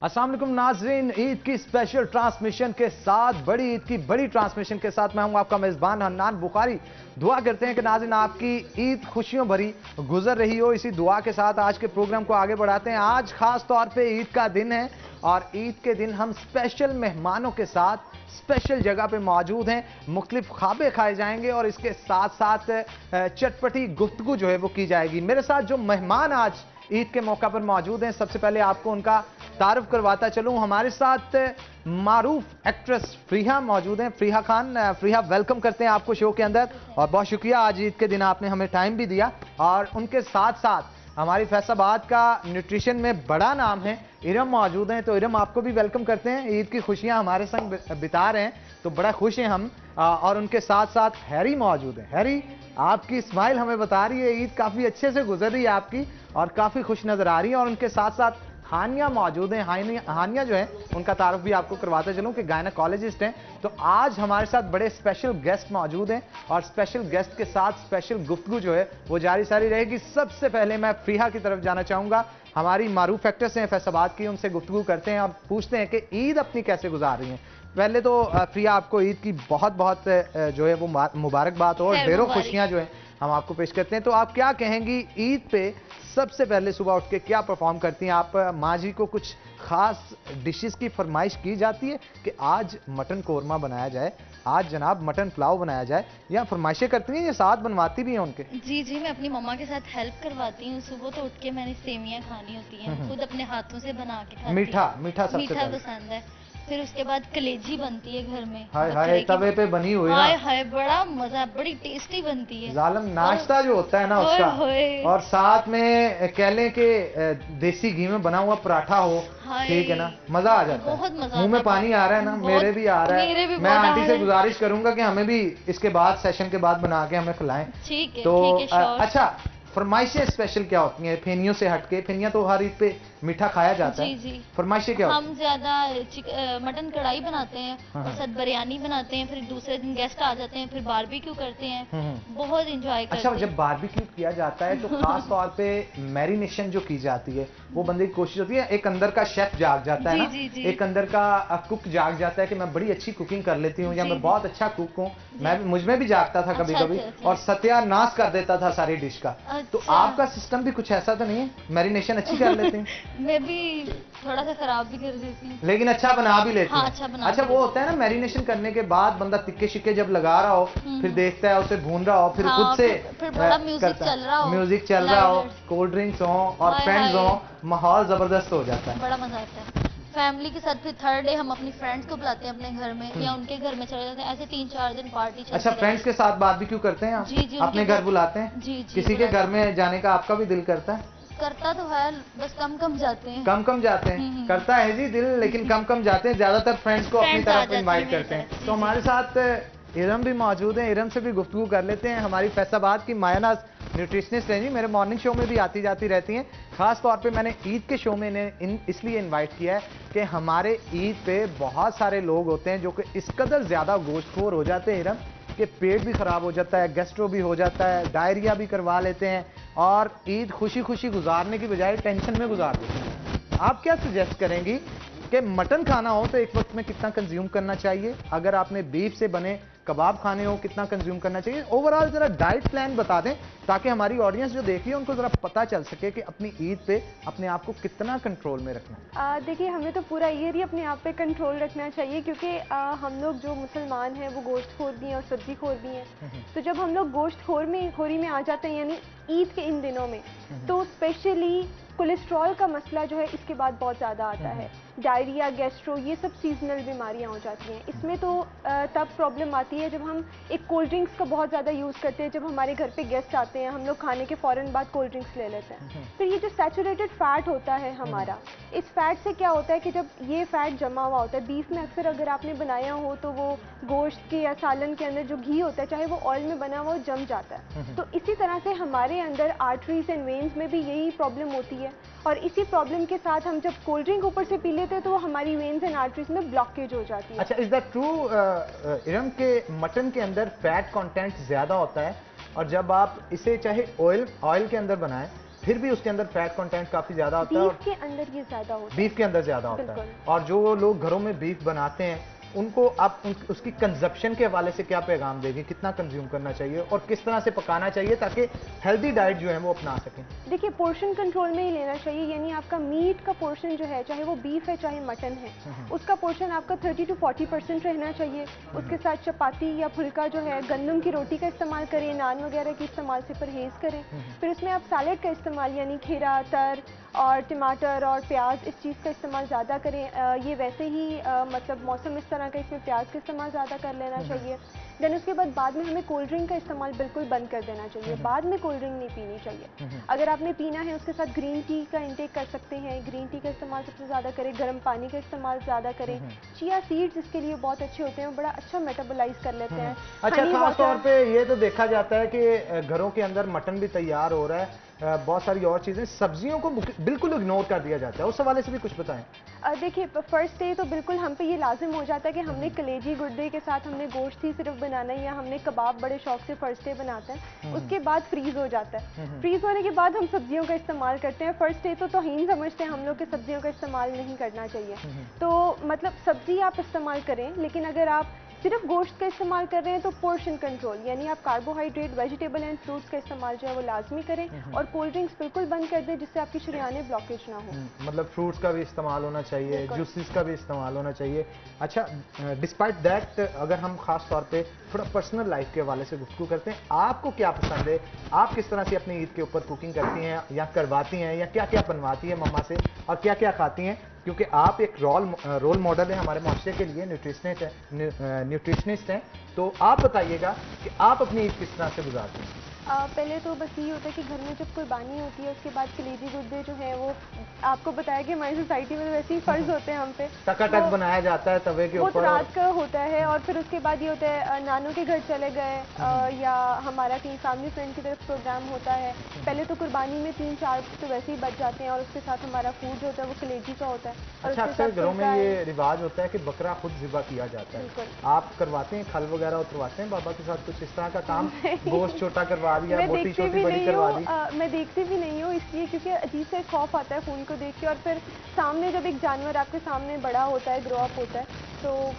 अस्सलाम वालेकुम नाजरीन, ईद की स्पेशल ट्रांसमिशन के साथ बड़ी ईद की बड़ी ट्रांसमिशन के साथ मैं हूं आपका मेज़बान हन्नान बुखारी। दुआ करते हैं कि नाज़रीन आपकी ईद खुशियों भरी गुजर रही हो। इसी दुआ के साथ आज के प्रोग्राम को आगे बढ़ाते हैं। आज खास तौर पे ईद का दिन है और ईद के दिन हम स्पेशल मेहमानों के साथ स्पेशल जगह पे मौजूद हैं। मुख्तलिफ खाबे खाए जाएंगे और इसके साथ साथ चटपटी गुफ्तगू जो है वो की जाएगी। मेरे साथ जो मेहमान आज ईद के मौका पर मौजूद हैं, सबसे पहले आपको उनका तारुफ करवाता चलूं। हमारे साथ मारूफ एक्ट्रेस फरीहा मौजूद हैं, फरीहा खान। फरीहा, वेलकम करते हैं आपको शो के अंदर और बहुत शुक्रिया आज ईद के दिन आपने हमें टाइम भी दिया। और उनके साथ साथ हमारी फैसलाबाद का न्यूट्रिशन में बड़ा नाम है इरम मौजूद हैं। तो इरम, आपको भी वेलकम करते हैं। ईद की खुशियां हमारे संग बिता रहे हैं तो बड़ा खुश हैं हम। और उनके साथ साथ हैरी मौजूद है। हैरी, आपकी स्माइल हमें बता रही है ईद काफ़ी अच्छे से गुजर रही है आपकी और काफ़ी खुश नज़र आ रही है। और उनके साथ साथ हानिया मौजूद हैं। हानिया जो है उनका तारुफ भी आपको करवाते चलूं कि गायनेकोलॉजिस्ट हैं। तो आज हमारे साथ बड़े स्पेशल गेस्ट मौजूद हैं और स्पेशल गेस्ट के साथ स्पेशल गुफ्तगू जो है वो जारी सारी रहेगी। सबसे पहले मैं फरीहा की तरफ जाना चाहूँगा। हमारी मारूफ एक्ट्रेस हैं फैसलाबाद की, उनसे गुफ्तगू करते हैं और पूछते हैं कि ईद अपनी कैसे गुजार रही हैं। पहले तो फरीहा, आपको ईद की बहुत बहुत जो है वो मुबारकबाद और ढेरों खुशियाँ जो है हम आपको पेश करते हैं। तो आप क्या कहेंगी ईद पे सबसे पहले सुबह उठ के क्या परफॉर्म करती हैं आप? माँ जी को कुछ खास डिशेस की फरमाइश की जाती है कि आज मटन कोरमा बनाया जाए, आज जनाब मटन पुलाव बनाया जाए, या फरमाइशें करती हैं या साथ बनवाती भी हैं उनके? जी, मैं अपनी मम्मा के साथ हेल्प करवाती हूँ। सुबह तो उठ के मैंने सेवियाँ खानी होती हैं, खुद अपने हाथों से बना के खाती हूँ। मीठा सबसे पसंद है। फिर उसके बाद कलेजी बनती है घर में। हाय हाय, तवे पे बनी हुई ना। हाय हाय, बड़ा मजा, बड़ी टेस्टी बनती है। जालम नाश्ता जो होता है ना उसका, और साथ में कह लें कि देसी घी में बना हुआ पराठा हो, ठीक है ना, मजा आ जाता है। बहुत मजा, मुंह में पानी आ रहा है ना, मेरे भी आ रहा है। मैं आंटी से गुजारिश करूंगा कि हमें भी इसके बाद सेशन के बाद बना के हमें खिलाएं। ठीक है। तो अच्छा, फरमाइशें स्पेशल क्या होती हैं फेनियों से हटके? फेनियां तो हर ईद पे मीठा खाया जाता है। जी। फरमाइशें क्या? हम ज्यादा मटन कढ़ाई बनाते हैं और साथ बिरयानी बनाते हैं। फिर दूसरे दिन गेस्ट आ जाते हैं, फिर बारबेक्यू करते हैं, बहुत एंजॉय करते हैं। अच्छा, जब बारबेक्यू किया जाता है तो खास तौर पे मैरिनेशन जो की जाती है वो बंदे की कोशिश होती है, एक अंदर का शेफ जाग जाता है ना, एक अंदर का कुक जाग जाता है कि मैं बड़ी अच्छी कुकिंग कर लेती हूँ या मैं बहुत अच्छा कुक हूँ। मैं मुझमें भी जागता था कभी कभी और सत्यानाश कर देता था सारी डिश का। तो आपका सिस्टम भी कुछ ऐसा तो नहीं है? मैरिनेशन अच्छी कर लेते हैं? मैं भी थोड़ा सा खराब भी कर देती हूँ, लेकिन अच्छा बना भी लेती हूँ। अच्छा, वो होता है ना मैरिनेशन करने के बाद बंदा तिक्के शिक्के जब लगा रहा हो, फिर देखता है उसे भून रहा हो, फिर खुद से म्यूजिक चल रहा हो, कोल्ड ड्रिंक्स हो और फ्रेंड्स हो, माहौल जबरदस्त हो जाता है, बड़ा मजा आता है। फैमिली के साथ फिर थर्ड डे हम अपनी फ्रेंड्स को बुलाते हैं अपने घर में या उनके घर में चले जाते हैं। ऐसे 3-4 दिन पार्टी चलती है। अच्छा, फ्रेंड्स के साथ बारबेक्यू करते हैं आप? जी, अपने घर बुलाते हैं? जी। किसी के घर में जाने का आपका भी दिल करता है? करता तो है, बस कम जाते हैं। कम जाते हैं। करता है जी दिल, लेकिन कम जाते हैं। ज्यादातर फ्रेंड्स को अपनी तरफ इनवाइट करते हैं। तो हमारे साथ इरम भी मौजूद हैं। इरम से भी गुफ्तगू कर लेते हैं। हमारी फैसलाबाद की मायानाज न्यूट्रिशनिस्ट हैं जी, मेरे मॉर्निंग शो में भी आती जाती रहती हैं। खास तौर पे मैंने ईद के शो में इन्हें इसलिए इनवाइट किया है कि हमारे ईद पे बहुत सारे लोग होते हैं जो कि इस कदर ज़्यादा गोश्तखोर हो जाते हैं इरम कि पेट भी ख़राब हो जाता है, गैस्ट्रो भी हो जाता है, डायरिया भी करवा लेते हैं और ईद खुशी खुशी गुजारने की बजाय टेंशन में गुजार देते हैं। आप क्या सजेस्ट करेंगी कि मटन खाना हो तो एक वक्त में कितना कंज्यूम करना चाहिए? अगर आपने बीफ से बने कबाब खाने हो कितना कंज्यूम करना चाहिए? ओवरऑल जरा डाइट प्लान बता दें ताकि हमारी ऑडियंस जो देख रही है उनको जरा पता चल सके कि अपनी ईद पे अपने आप को कितना कंट्रोल में रखना है। देखिए, हमें तो पूरा ईयर ही अपने आप पे कंट्रोल रखना चाहिए क्योंकि हम लोग जो मुसलमान हैं वो गोश्तखोर भी हैं और सब्जी खोर भी हैं। तो जब हम लोग गोश्तखोरी में आ जाते हैं यानी ईद के इन दिनों में, तो स्पेशली कोलेस्ट्रॉल का मसला जो है इसके बाद बहुत ज़्यादा आता है। डायरिया, गैस्ट्रो, ये सब सीजनल बीमारियां हो जाती हैं। इसमें तो तब प्रॉब्लम आती है जब हम एक कोल्ड ड्रिंक्स का बहुत ज़्यादा यूज़ करते हैं। जब हमारे घर पे गेस्ट आते हैं, हम लोग खाने के फ़ौरन बाद कोल्ड ड्रिंक्स ले लेते हैं। फिर ये जो सैचुरेटेड फ़ैट होता है हमारा, इस फैट से क्या होता है कि जब ये फ़ैट जमा हुआ होता है बीफ में, अक्सर अगर आपने बनाया हो तो वो गोश्त के या सालन के अंदर जो घी होता है, चाहे वो ऑयल में बना हुआ, जम जाता है। तो इसी तरह से हमारे अंदर आर्टरीज एंड वेन्स में भी यही प्रॉब्लम होती है और इसी प्रॉब्लम के साथ हम जब कोल्ड ड्रिंक ऊपर से पी लेते हैं तो वो हमारी वेन्स एंड आर्टरीज में ब्लॉकेज हो जाती है। अच्छा, इज दैट ट्रू इरम के मटन के अंदर फैट कंटेंट ज्यादा होता है और जब आप इसे चाहे ऑयल के अंदर बनाएं फिर भी उसके अंदर फैट कंटेंट काफी ज्यादा होता है, बीफ के अंदर ये ज्यादा होता है, बीफ के अंदर ज्यादा होता है। बिल्कुल। और जो लोग घरों में बीफ बनाते हैं उनको आप उसकी कंजप्शन के हवाले से क्या पैगाम देंगे, कितना कंज्यूम करना चाहिए और किस तरह से पकाना चाहिए ताकि हेल्दी डाइट जो है वो अपना सकें? देखिए पोर्शन कंट्रोल में ही लेना चाहिए, यानी आपका मीट का पोर्शन जो है, चाहे वो बीफ है चाहे मटन है, उसका पोर्शन आपका 30 to 40% रहना चाहिए। उसके साथ चपाती या फुल्का जो है, गंदम की रोटी का इस्तेमाल करें, नान वगैरह के इस्तेमाल से परहेज करें। फिर उसमें आप सैलेड का इस्तेमाल यानी खीरा, तर और टमाटर और प्याज, इस चीज़ का इस्तेमाल ज़्यादा करें। ये वैसे ही मतलब मौसम इस तरह का, इसमें प्याज का इस्तेमाल ज़्यादा कर लेना चाहिए। देन उसके बाद में हमें कोल्ड ड्रिंक का इस्तेमाल बिल्कुल बंद कर देना चाहिए। बाद में कोल्ड ड्रिंक नहीं पीनी चाहिए। अगर आपने पीना है उसके साथ ग्रीन टी का इंटेक कर सकते हैं। ग्रीन टी का इस्तेमाल सबसे ज़्यादा करें, गर्म पानी का इस्तेमाल ज़्यादा करें। चिया सीड्स इसके लिए बहुत अच्छे होते हैं, बड़ा अच्छा मेटाबोलाइज कर लेते हैं। अच्छा, खास तौर पे ये तो देखा जाता है कि घरों के अंदर मटन भी तैयार हो रहा है, बहुत सारी और चीजें, सब्जियों को बिल्कुल इग्नोर कर दिया जाता है, उस हवाले से भी कुछ बताएं। देखिए फर्स्ट डे तो बिल्कुल हम पे ये लाजिम हो जाता है कि हमने कलेजी गुर्दे के साथ हमने गोश्त ही सिर्फ बनाना है, या हमने कबाब बड़े शौक से फर्स्ट डे बनाते हैं। उसके बाद फ्रीज हो जाता है। फ्रीज होने के बाद हम सब्जियों का इस्तेमाल करते हैं। फर्स्ट डे तो तौहीन समझते हैं हम लोग कि सब्जियों का इस्तेमाल नहीं करना चाहिए। तो मतलब सब्जी आप इस्तेमाल करें, लेकिन अगर आप सिर्फ गोश्त का इस्तेमाल कर रहे हैं तो पोर्शन कंट्रोल, यानी आप कार्बोहाइड्रेट, वेजिटेबल एंड फ्रूट्स का इस्तेमाल जो है वो लाजमी करें। और कोल्ड ड्रिंक्स बिल्कुल बंद कर दें जिससे आपकी शरीयाने ब्लॉकेज ना हो। मतलब फ्रूट्स का भी इस्तेमाल होना चाहिए, जूसेस का भी इस्तेमाल होना चाहिए। अच्छा, डिस्पाइट दैट अगर हम खास तौर पे थोड़ा पर्सनल लाइफ के हवाले से गुफ्तगू करते हैं, आपको क्या पसंद है, आप किस तरह से अपनी ईद के ऊपर कुकिंग करती हैं या करवाती हैं, या क्या क्या बनवाती हैं मम्मा से और क्या क्या खाती हैं, क्योंकि आप एक रोल मॉडल है हमारे माशरे के लिए, न्यूट्रिशनिस्ट हैं। तो आप बताइएगा कि आप अपनी ईद किस तरह से गुजारते हैं? पहले तो बस ये होता है कि घर में जब कुर्बानी होती है उसके बाद कलेजी गुर्दे जो हैं वो आपको बताया कि हमारी सोसाइटी में तो वैसे ही फर्ज होते हैं हम पे, टकाटक बनाया जाता है तवे के ऊपर, वो रात का होता है। और फिर उसके बाद ये होता है नानों के घर चले गए या हमारा कहीं फैमिली फ्रेंड की तरफ प्रोग्राम होता है। पहले तो कुर्बानी में 3-4 तो वैसे ही बच जाते हैं और उसके साथ हमारा फूड जो होता है वो कलेजी का होता है। और अच्छा, अक्सर घरों में ये रिवाज होता है कि बकरा खुद ज़िबा किया जाता है, आप करवाते हैं, खल वगैरह उतरवाते हैं बाबा के साथ, कुछ इस तरह का काम, गोश्त छोटा करवा दिया, बोटी छोटी बड़ी करवा दी? मैं देखती भी नहीं हूँ इसलिए क्योंकि अजीब से खौफ आता है खून को देख के, और फिर सामने जब एक जानवर आपके सामने बड़ा होता है, ग्रो अप होता है, तो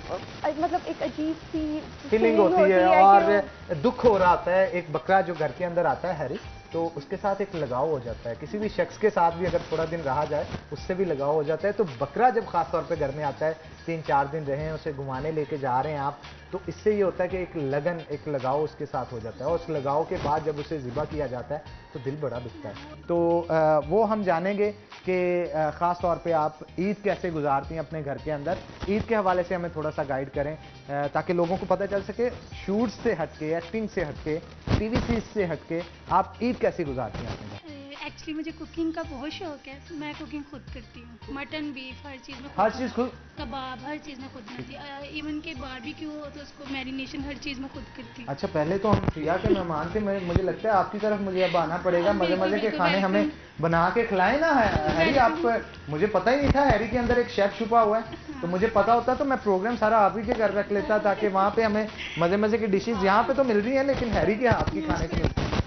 मतलब एक अजीब सी फीलिंग होती है और दुख हो रहा होता है। एक बकरा जो घर के अंदर आता है हैरी, तो उसके साथ एक लगाव हो जाता है, किसी भी शख्स के साथ भी अगर थोड़ा दिन रहा जाए उससे भी लगाव हो जाता है। तो बकरा जब खास तौर पे घर में आता है, 3-4 दिन रहे हैं, उसे घुमाने लेके जा रहे हैं आप, तो इससे ये होता है कि एक लगन, एक लगाव उसके साथ हो जाता है, और उस लगाव के बाद जब उसे ज़िबा किया जाता है तो दिल बड़ा दुखता है। तो वो हम जानेंगे कि ख़ास तौर पे आप ईद कैसे गुजारती हैं अपने घर के अंदर। ईद के हवाले से हमें थोड़ा सा गाइड करें ताकि लोगों को पता चल सके, शूट्स से हटके, एक्टिंग से हटके, टीवी सीरीज से हटके आप ईद कैसे गुजारती हैं अपने घर? एक्चुअली मुझे कुकिंग का बहुत शौक है, मैं कुकिंग खुद करती हूँ। मटन, बीफ, हर चीज़ में खुद, कबाब, हर चीज़ में खुद बनाती हूँ। इवन के बारबेक्यू हो तो उसको मैरिनेशन हर चीज़ में खुद करती हूँ। अच्छा, पहले तो हम प्रिया के मेहमान थे, मुझे लगता है आपकी तरफ मुझे अब आना पड़ेगा, मजे मजे के खाने हमें बना के खिलाएं ना हैरी। आप, मुझे पता ही नहीं था हैरी के अंदर एक शेफ छुपा हुआ है, तो मुझे पता होता तो मैं प्रोग्राम सारा आप ही के घर रख लेता ताकि वहाँ पे हमें मजे मजे की डिशेज, यहाँ पे तो मिल रही है लेकिन हैरी के हाथ की खाने की मिलती है।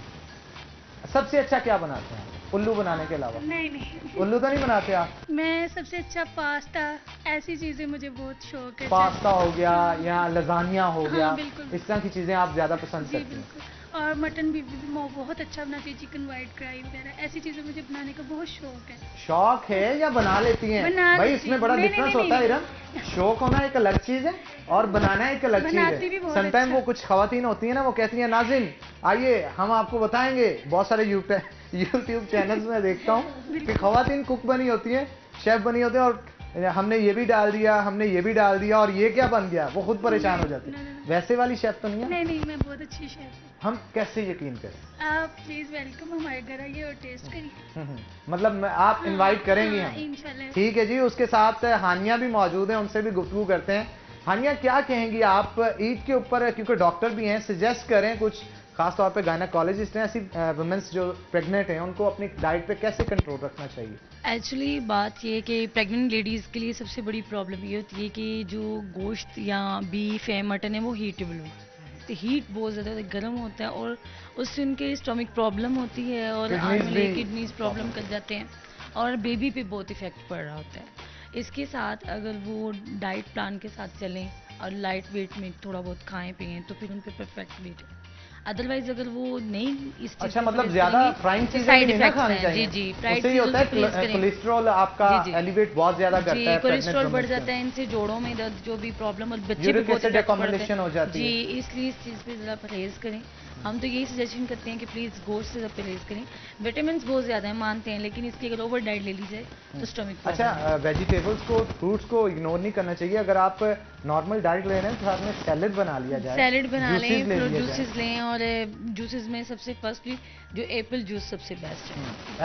सबसे अच्छा क्या बनाते हैं उल्लू बनाने के अलावा? नहीं, उल्लू तो नहीं बनाते आप? मैं सबसे अच्छा पास्ता, ऐसी चीजें मुझे बहुत शौक है। पास्ता हो गया या लजानिया हो गया, बिल्कुल। इस तरह की चीजें आप ज्यादा पसंद करती हैं? और मटन भी बहुत अच्छा बनाती है, चिकन वाइट क्राई वगैरह, ऐसी चीजें मुझे बनाने का बहुत शौक है। शौक है या बना लेती हैं? भाई इसमें बड़ा डिफरेंस होता है इरम, शौक होना एक अलग चीज है और बनाना एक अलग चीज है। समटाइम वो कुछ खवातीन होती है ना, वो कहती हैं नाज़िन आइए हम आपको बताएंगे, बहुत सारे यूट्यूब चैनल्स में देखता हूँ कि खवातीन कुक बनी होती है, शेफ बनी होती है, और हमने ये भी डाल दिया, हमने ये भी डाल दिया और ये क्या बन गया, वो खुद परेशान हो जाती है। वैसे वाली शेफ तो नहीं है? नहीं, मैं बहुत अच्छी शेफ हूँ। हम कैसे यकीन करें? आप प्लीज वेलकम हमारे घर आइए और टेस्ट करिए। मतलब आप इनवाइट करेंगी हम? इंशाल्लाह। ठीक है जी। उसके साथ हानिया भी मौजूद है, उनसे भी गुफ्तगू करते हैं। हानिया, क्या कहेंगी आप ईद के ऊपर, क्योंकि डॉक्टर भी हैं, सजेस्ट करें कुछ, खासतौर पे गायनेकोलॉजिस्ट हैं, ऐसी वुमेन्स जो प्रेग्नेंट हैं उनको अपनी डाइट पे कैसे कंट्रोल रखना चाहिए? एक्चुअली बात ये है कि प्रेग्नेंट लेडीज़ के लिए सबसे बड़ी प्रॉब्लम ये होती है कि जो गोश्त या बीफ है, मटन है, वो हीटेबल हो। हीट बहुत ज़्यादा गर्म होता है और उससे उनके स्टमक प्रॉब्लम होती है और आने वाले किडनीज प्रॉब्लम कर जाते हैं और बेबी पे बहुत इफेक्ट पड़ रहा होता है। इसके साथ अगर वो डाइट प्लान के साथ चलें और लाइट वेट में थोड़ा बहुत खाएं पिएं तो फिर उन पे परफेक्ट वेट है। अदरवाइज अगर वो नहीं इस चीज अच्छा, मतलब ज्यादा फ्राइंग चीजें नहीं ना खानी चाहिए। जी जी, फ्राइड उससे ये होता है कोलेस्ट्रॉल आपका एलिवेट बहुत ज्यादा करता है, कोलेस्ट्रॉल बढ़ जाता है, इनसे जोड़ों में दर्द जो भी प्रॉब्लम और बच्चे भी बहुत डिकम्बिनेशन हो जाती है। जी, इसलिए इस चीज पे जरा परहेज करें। हम तो यही सजेशन करते हैं कि प्लीज गोश्त से परहेज करें। विटामिन बहुत ज्यादा है मानते हैं, लेकिन इसकी अगर ओवर डाइट ले ली जाए तो स्टमक। अच्छा, वेजिटेबल्स को फ्रूट्स को इग्नोर नहीं करना चाहिए। अगर आप नॉर्मल डाइट ले रहे हैं तो साथ में सैलेड बना लिया जाए, सैलेड बना लें, फ्रूट जूसेस लें और जूसेस में सबसे फर्स्टली जो एप्पल जूस सबसे बेस्ट है।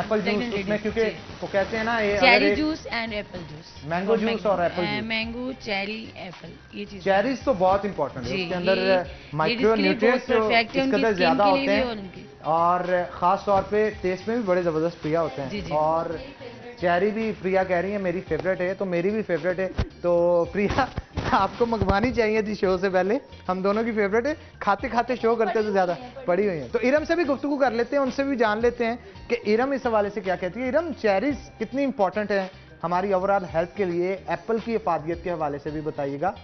एप्पल जूस उसमें, क्योंकि वो कहते हैं ना ये cherry juice and apple juice, mango juice और apple juice, mango cherry apple, ये चीज चेरीज तो बहुत इंपॉर्टेंट है, उसके अंदर माइक्रो न्यूट्रिएंट्स इस कदर ज्यादा होते हैं और खास तौर पे टेस्ट में भी बड़े जबरदस्त प्रिया होते हैं। और चेरी भी प्रिया कह रही है मेरी फेवरेट है, तो मेरी भी फेवरेट है। तो प्रिया आपको मंगवानी चाहिए थी शो से पहले, हम दोनों की फेवरेट है, खाते खाते शो करते तो ज्यादा पड़ी हुई है। तो इरम से भी गुफ्तगू कर लेते हैं, उनसे भी जान लेते हैं कि इरम इस हवाले से क्या कहती है। इरम, चेरीज कितनी इंपॉर्टेंट है हमारी ओवरऑल हेल्थ के लिए? एप्पल की इफादियत के हवाले से भी बताइएगा,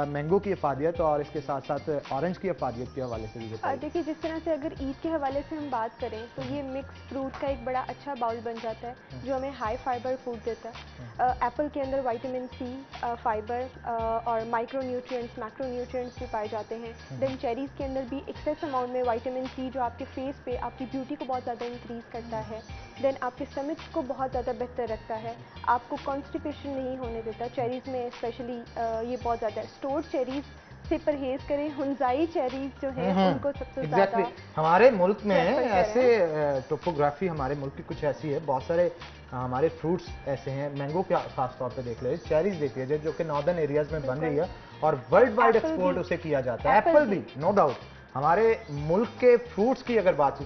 मैंगो की इफादियत और इसके साथ साथ ऑरेंज की इफादियत के हवाले से भी बताइए। देखिए, जिस तरह से अगर ईद के हवाले से हम बात करें तो ये मिक्स फ्रूट का एक बड़ा अच्छा बाउल बन जाता है जो हमें हाई फाइबर फूड देता है। एप्पल के अंदर विटामिन सी, फाइबर और माइक्रो न्यूट्रिएंट्स, मैक्रो न्यूट्रिएंट्स भी पाए जाते हैं। देन चेरीज़ के अंदर भी एक्सेस अमाउंट में विटामिन सी जो आपके फेस पे आपकी ब्यूटी को बहुत ज़्यादा इंक्रीज़ करता है। देन आपके स्टमक को बहुत ज़्यादा बेहतर रखता है, आपको कॉन्स्टिपेशन नहीं होने देता। चेरीज़ में स्पेशली ये बहुत ज़्यादा है। स्टोर्ड चेरीज़ से परहेज करें, हुंजाई चेरीज़ जो है उनको सबसे ज़्यादा हमारे मुल्क में ऐसे टोपोग्राफी हमारे मुल्क की कुछ ऐसी है, बहुत सारे हमारे फ्रूट्स ऐसे हैं। मैंगो के खास तौर पे देख लीजिए, चेरीज देख लीजिए जो कि नॉर्दर्न एरियाज में बन रही है और वर्ल्ड वाइड एक्सपोर्ट उसे किया जाता है। एप्पल भी नो डाउट हमारे मुल्क के फ्रूट्स की अगर बात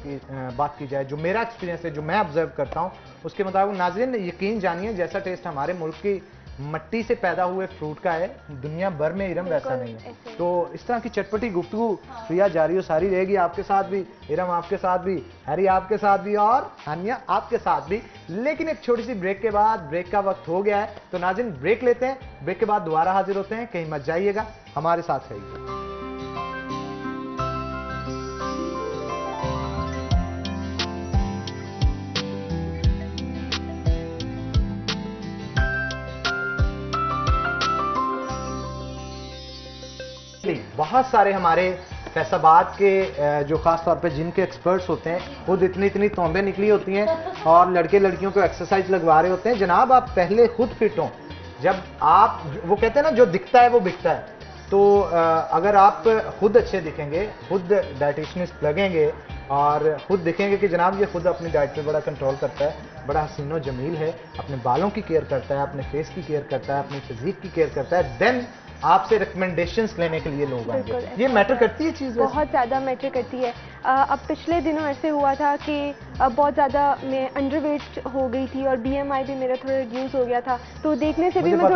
की जाए, जो मेरा एक्सपीरियंस है, जो मैं ऑब्जर्व करता हूँ उसके मुताबिक, नाज़रीन यकीन जानिए जैसा टेस्ट हमारे मुल्क की मट्टी से पैदा हुए फ्रूट का है, दुनिया भर में इरम वैसा नहीं है। तो इस तरह की चटपटी गुफ्तगू प्रिया जारी और सारी रहेगी आपके साथ भी, इरम आपके साथ भी, हैरी आपके साथ भी और हानिया आपके साथ भी। लेकिन एक छोटी सी ब्रेक के बाद, ब्रेक का वक्त हो गया है, तो नाज़रीन ब्रेक लेते हैं, ब्रेक के बाद दोबारा हाजिर होते हैं। कहीं मत जाइएगा, हमारे साथ रहिएगा। बहुत सारे हमारे फैसलाबाद के जो खास तौर पे जिनके एक्सपर्ट्स होते हैं, खुद इतनी तौंबें निकली होती हैं और लड़के लड़कियों को एक्सरसाइज लगवा रहे होते हैं। जनाब, आप पहले खुद फिट हों। जब आप, वो कहते हैं ना, जो दिखता है वो बिकता है। तो अगर आप खुद अच्छे दिखेंगे, खुद डाइटिशियनिस्ट लगेंगे और खुद दिखेंगे कि जनाब ये खुद अपनी डाइट पे बड़ा कंट्रोल करता है, बड़ा हसीनो जमील है, अपने बालों की केयर करता है, अपने फेस की केयर करता है, अपनी फिजिक की केयर करता है, देन आपसे रिकमेंडेशंस लेने के लिए लोग आएंगे। ये मैटर करती है चीज़, बहुत ज़्यादा मैटर करती है। अब पिछले दिनों ऐसे हुआ था कि बहुत ज़्यादा मैं अंडरवेट हो गई थी और BMI भी मेरा थोड़ा रिड्यूस हो गया था, तो देखने से भी मैं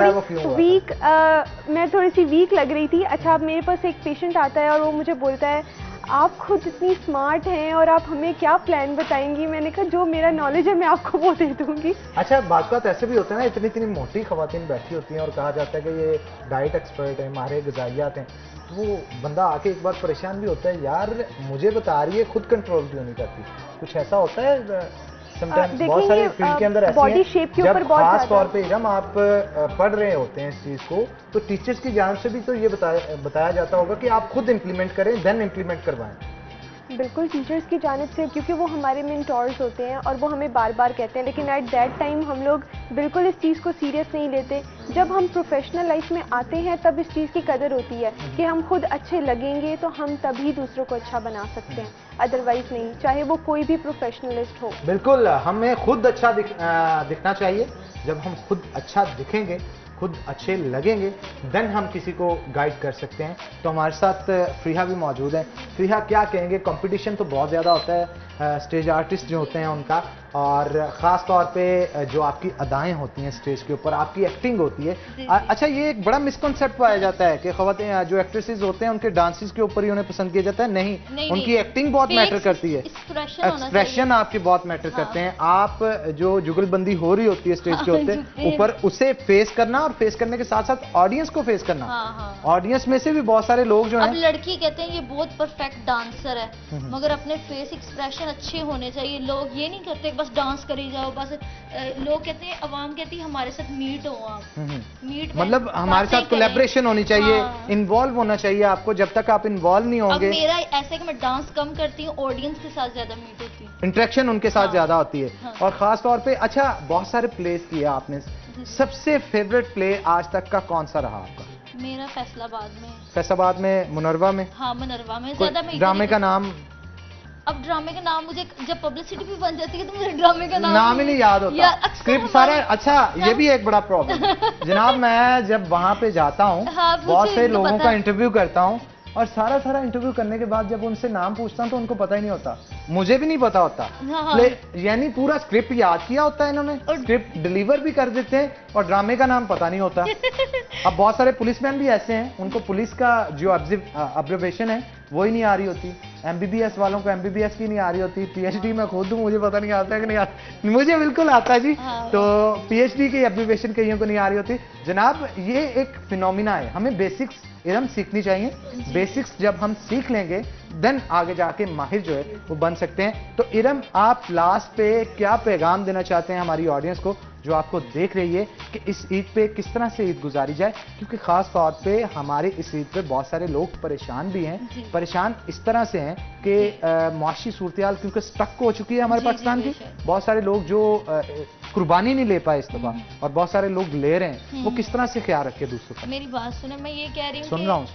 थोड़ी सी वीक लग रही थी। अच्छा, अब मेरे पास एक पेशेंट आता है और वो मुझे बोलता है आप खुद इतनी स्मार्ट हैं और आप हमें क्या प्लान बताएंगी? मैंने कहा जो मेरा नॉलेज है मैं आपको वो दे दूंगी। अच्छा, बात ऐसे भी होता है ना, इतनी मोटी खवातीन बैठी होती हैं और कहा जाता है कि ये डाइट एक्सपर्ट है, मारे ग़िज़ाइयात हैं, तो वो बंदा आके एक बार परेशान भी होता है, यार मुझे बता रही है, खुद कंट्रोल क्यों नहीं करती? कुछ ऐसा होता है बहुत सारे फील्ड के अंदर बॉडी शेप के ऊपर बहुत खास तौर पे जब आप पढ़ रहे होते हैं इस चीज़ को, तो टीचर्स की जानिब से भी तो ये बताया जाता होगा कि आप खुद इंप्लीमेंट करें, देन इंप्लीमेंट करवाएं। बिल्कुल, टीचर्स की जानिब से, क्योंकि वो हमारे मेंटोर्स होते हैं और वो हमें बार बार कहते हैं, लेकिन एट दैट टाइम हम लोग बिल्कुल इस चीज़ को सीरियस नहीं लेते। जब हम प्रोफेशनल लाइफ में आते हैं तब इस चीज़ की कदर होती है कि हम खुद अच्छे लगेंगे तो हम तभी दूसरों को अच्छा बना सकते हैं, अदरवाइज नहीं, चाहे वो कोई भी प्रोफेशनलिस्ट हो। बिल्कुल, हमें खुद अच्छा दिखना चाहिए। जब हम खुद अच्छा दिखेंगे, खुद अच्छे लगेंगे, देन हम किसी को गाइड कर सकते हैं। तो हमारे साथ फ्रीहा भी मौजूद है। फ्रीहा, क्या कहेंगे, कंपटीशन तो बहुत ज़्यादा होता है स्टेज आर्टिस्ट जो होते हैं उनका, और ख़ास तौर पे जो आपकी अदाएं होती हैं स्टेज के ऊपर, आपकी एक्टिंग होती है। अच्छा, ये एक बड़ा मिसकॉन्सेप्ट पाया जाता है कि ख़वातीन जो एक्ट्रेसेस होते हैं उनके डांसेस के ऊपर ही उन्हें पसंद किया जाता है। नहीं, उनकी एक्टिंग बहुत मैटर करती है, एक्सप्रेशन आपके बहुत मैटर करते हैं। आप जो जुगलबंदी हो रही होती है स्टेज के ऊपर, उसे फेस करना और फेस करने के साथ साथ ऑडियंस को फेस करना। ऑडियंस में से भी बहुत सारे लोग जो हैं, लड़की कहते हैं ये बहुत परफेक्ट डांसर है, मगर अपने फेस एक्सप्रेशन अच्छे होने चाहिए। लोग ये नहीं करते बस डांस करी जाओ, बस लोग कहते हैं, अवाम कहती है हमारे साथ मीट हो आप, मीट मतलब हमारे साथ कोलैबोरेशन होनी चाहिए, इन्वॉल्व होना चाहिए आपको। जब तक आप इन्वॉल्व नहीं होंगे, मेरा ऐसा है कि मैं डांस कम करती हूँ, ऑडियंस के साथ ज्यादा मीट होती है, इंटरेक्शन उनके साथ ज्यादा होती है। और खास तौर पे अच्छा, बहुत सारे प्लेस किए आपने, सबसे फेवरेट प्ले आज तक का कौन सा रहा आपका? मेरा फैसलाबाद में। फैसलाबाद में, मुनरवा में? हाँ, मुनरवा में। ज्यादा मैं ड्रामे का नाम? अब ड्रामे का नाम मुझे जब पब्लिसिटी भी बन जाती है तो मुझे ड्रामे का नाम ही नहीं याद होता, स्क्रिप्ट सारा। अच्छा, ये भी एक बड़ा प्रॉब्लम जनाब। मैं जब वहां पे जाता हूँ, बहुत से लोगों का इंटरव्यू करता हूँ, और सारा इंटरव्यू करने के बाद जब उनसे नाम पूछता हूँ तो उनको पता ही नहीं होता, मुझे भी नहीं पता होता। यानी पूरा स्क्रिप्ट याद किया होता है इन्होंने, स्क्रिप्ट डिलीवर भी कर देते हैं और ड्रामे का नाम पता नहीं होता। अब बहुत सारे पुलिसमैन भी ऐसे हैं, उनको पुलिस का जो ऑब्जर्वेशन है वो ही नहीं आ रही होती। MBBS वालों को MBBS की नहीं आ रही होती। PhD मैं खुद हूँ, मुझे पता नहीं आता है कि नहीं आता, मुझे बिल्कुल आता है जी। तो PhD की ऑब्जर्वेशन कईयों को नहीं आ रही होती। जनाब, ये एक फिनोमिना है, हमें बेसिक्स इरम सीखनी चाहिए। बेसिक्स जब हम सीख लेंगे देन आगे जाके माहिर जो है वो बन सकते हैं। तो इरम, आप लास्ट पे क्या पैगाम देना चाहते हैं हमारी ऑडियंस को जो आपको देख रही है कि इस ईद पे किस तरह से ईद गुजारी जाए? क्योंकि खास तौर पे हमारे इस ईद पे बहुत सारे लोग परेशान भी हैं। परेशान इस तरह से हैं कि मुआशी सूरत-ए-हाल क्योंकि स्टक हो चुकी है हमारे पाकिस्तान की। बहुत सारे लोग जो कुर्बानी नहीं ले पाए इस दफा, और बहुत सारे लोग ले रहे हैं, वो किस तरह से ख्याल रखे दूसरों का? मेरी बात सुने, मैं ये कह रही हूँ, सुन रहा हूँ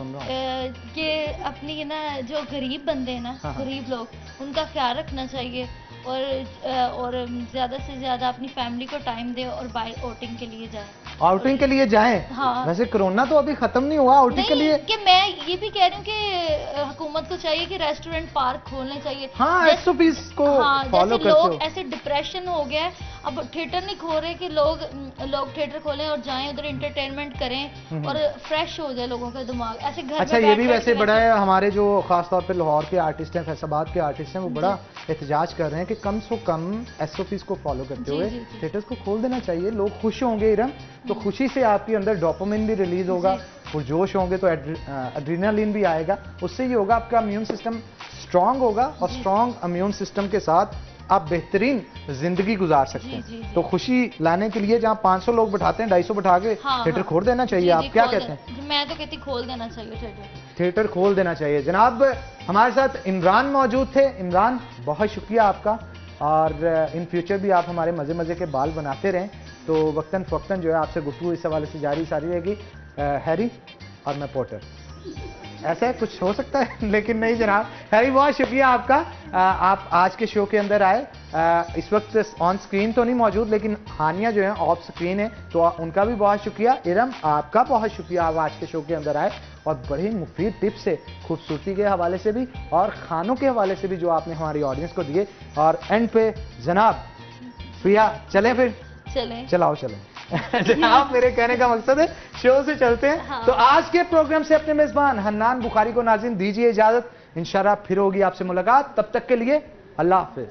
कि अपनी ना जो गरीब बंदे हैं ना, गरीब लोग, उनका ख्याल रखना चाहिए, और ज्यादा से ज्यादा अपनी फैमिली को टाइम दे और बाइक आउटिंग के लिए जाए। आउटिंग के लिए जाएं? हाँ। वैसे कोरोना तो अभी खत्म नहीं हुआ, आउटिंग के लिए कि मैं ये भी कह रही हूँ कि हुकूमत को चाहिए कि रेस्टोरेंट पार्क खोलने चाहिए। हाँ, SOPs को फॉलो करते हो। लोग ऐसे डिप्रेशन हो गया है, अब थिएटर नहीं खो रहे कि लोग थिएटर खोलें और जाएं उधर एंटरटेनमेंट करें और फ्रेश हो जाए लोगों का दिमाग। ऐसे घर अच्छा, ये भी वैसे बड़ा है, हमारे जो खास तौर पे लाहौर के आर्टिस्ट हैं, फैसलाबाद के आर्टिस्ट हैं, वो बड़ा एहतजाज कर रहे हैं कि कम से कम SOPs को फॉलो करते हुए थिएटर्स को खोल देना चाहिए। लोग खुश होंगे इरम, तो खुशी से आपके अंदर डोपामिन भी रिलीज होगा, पुरजोश होंगे तो एड्रेनालिन भी आएगा। उससे ये होगा आपका इम्यून सिस्टम स्ट्रांग होगा, और स्ट्रांग इम्यून सिस्टम के साथ आप बेहतरीन जिंदगी गुजार सकते हैं। तो खुशी लाने के लिए जहाँ 500 लोग बैठाते हैं, 250 बैठा के थिएटर खोल देना चाहिए। आप क्या कहते हैं? मैं तो कहती खोल देना चाहिए, थिएटर खोल देना चाहिए। जनाब, हमारे साथ इमरान मौजूद थे। इमरान, बहुत शुक्रिया आपका, और इन फ्यूचर भी आप हमारे मज़े मज़े के बाल बनाते रहें। तो वक्तन फ़क्तन जो है आपसे गुफ्तगू इस हवाले से जारी सारी रहेगी। हैरी और मैं पोर्टर, ऐसा कुछ हो सकता है, लेकिन नहीं जनाब। हैरी, बहुत शुक्रिया आपका, आप आज के शो के अंदर आए। इस वक्त ऑन स्क्रीन तो नहीं मौजूद, लेकिन हानिया जो है ऑफ स्क्रीन है, तो उनका भी बहुत शुक्रिया। इरम, आपका बहुत शुक्रिया, आप आज के शो के अंदर आए और बड़े मुफीद टिप्स से, खूबसूरती के हवाले से भी और खानों के हवाले से भी जो आपने हमारी ऑडियंस को दिए। और एंड पे जनाब प्रिया, चलें फिर? चलाओ जनाब, मेरे कहने का मकसद है शो से चलते हैं। हाँ। तो आज के प्रोग्राम से अपने मेजबान हन्नान बुखारी को नाज़रीन दीजिए इजाजत। इंशाल्लाह फिर होगी आपसे मुलाकात, तब तक के लिए अल्लाह हाफिज।